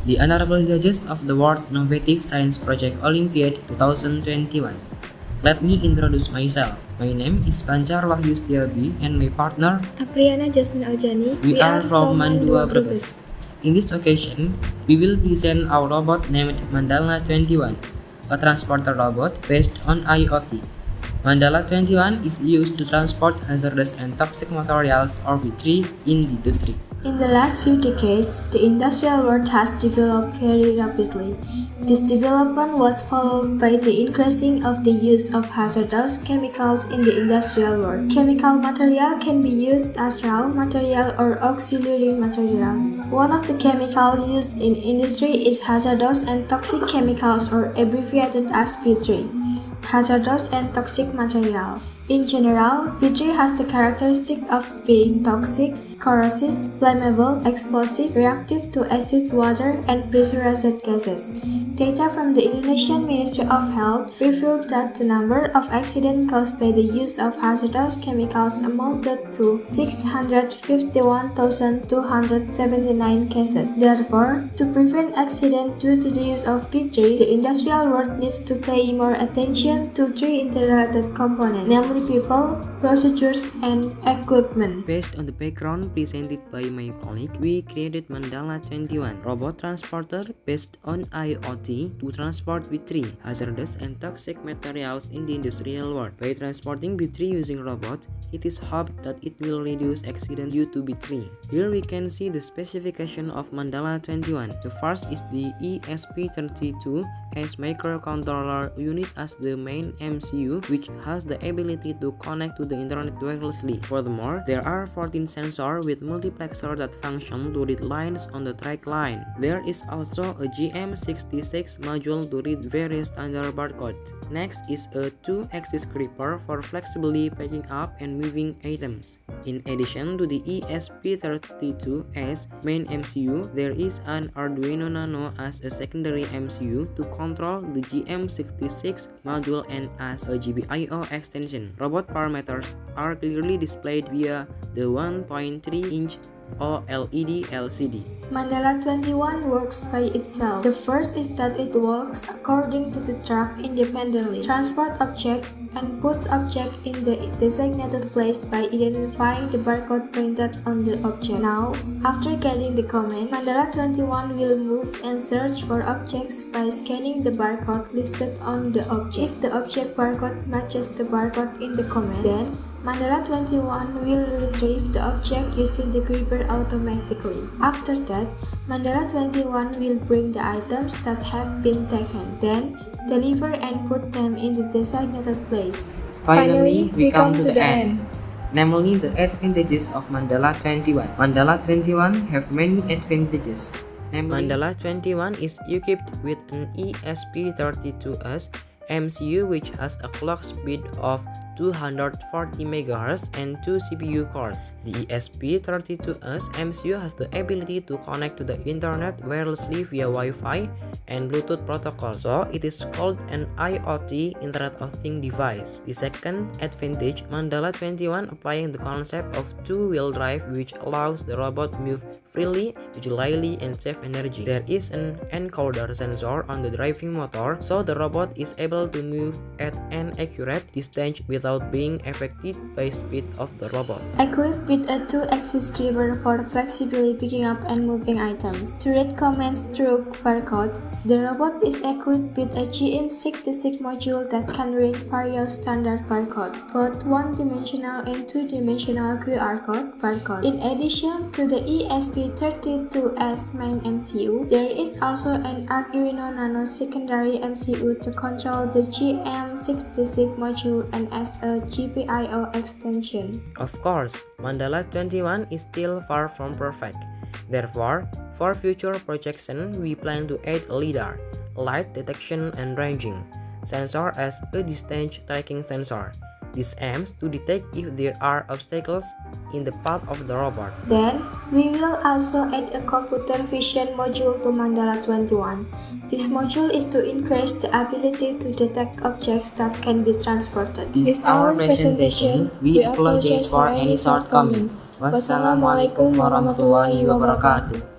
the honorable judges of the World Innovative Science Project Olympiad 2021. Let me introduce myself. My name is Pancar Wahyu Setiabi and my partner Apriana Jasmine Aljani. We are from Mandua Brebes. In this occasion, we will present our robot named Mandala 21, a transporter robot based on IoT. Mandala 21 is used to transport hazardous and toxic materials or B3 in the industry. In the last few decades, the industrial world has developed very rapidly. This development was followed by the increasing of the use of hazardous chemicals in the industrial world. Chemical material can be used as raw material or auxiliary materials. One of the chemicals used in industry is hazardous and toxic chemicals, or abbreviated as P3. Hazardous and toxic material. In general, P3 has the characteristic of being toxic, corrosive, flammable, explosive, reactive to acids, water, and pressurized gases. Data from the Indonesian Ministry of Health revealed that the number of accidents caused by the use of hazardous chemicals amounted to 651,279 cases. Therefore, to prevent accidents due to the use of P3, the industrial world needs to pay more attention to three interrelated components, namely people, procedures, and equipment. Based on the background presented by my colleague, we created Mandala 21, robot transporter based on IoT to transport B3, hazardous and toxic materials in the industrial world. By transporting B3 using robots, it is hoped that it will reduce accidents due to B3. Here we can see the specification of Mandala 21. The first is the ESP32S microcontroller unit as the main MCU, which has the ability to connect to the internet wirelessly. Furthermore, there are 14 sensors with multiplexer that function to read lines on the track line. There is also a GM66 module to read various standard barcodes. Next is a 2-axis gripper for flexibly picking up and moving items. In addition to the ESP32S main MCU, there is an Arduino Nano as a secondary MCU to control the GM66 module and as a GPIO extension. Robot parameters are clearly displayed via the 1.3-inch OLED LCD. Mandala 21 works by itself. The first is that it works according to the track independently, transport objects, and puts objects in the designated place by identifying the barcode printed on the object. Now, after getting the command, Mandala 21 will move and search for objects by scanning the barcode listed on the object. If the object barcode matches the barcode in the command, then Mandala 21 will retrieve the object using the gripper automatically. After that, Mandala 21 will bring the items that have been taken, then deliver and put them in the designated place. Finally, we come to the end. Namely, the advantages of Mandala 21. Mandala 21 have many advantages. Mandala 21 is equipped with an ESP32S MCU which has a clock speed of 240 MHz and 2 CPU cores. The ESP32S MCU has the ability to connect to the internet wirelessly via Wi-Fi and Bluetooth protocol, so it is called an IoT Internet of Things device. The second advantage, Mandala 21 applying the concept of two-wheel drive, which allows the robot to move freely, agilely, and save energy. There is an encoder sensor on the driving motor, so the robot is able to move at an accurate distance without being affected by speed of the robot. Equipped with a 2-axis gripper for flexibly picking up and moving items. To read commands through barcodes, the robot is equipped with a GM66 module that can read various standard barcodes, both one-dimensional and two-dimensional QR code barcodes. In addition to the ESP32S main MCU, there is also an Arduino Nano secondary MCU to control the GM66 module and as a GPIO extension. Of course, Mandala 21 is still far from perfect. Therefore, for future projection, we plan to add a LiDAR, light detection and ranging, sensor as a distance tracking sensor. This aims to detect if there are obstacles in the path of the robot. Then, we will also add a computer vision module to Mandala 21. This module is to increase the ability to detect objects that can be transported. This is our presentation. We apologize for any shortcomings. Wassalamualaikum warahmatullahi wabarakatuh.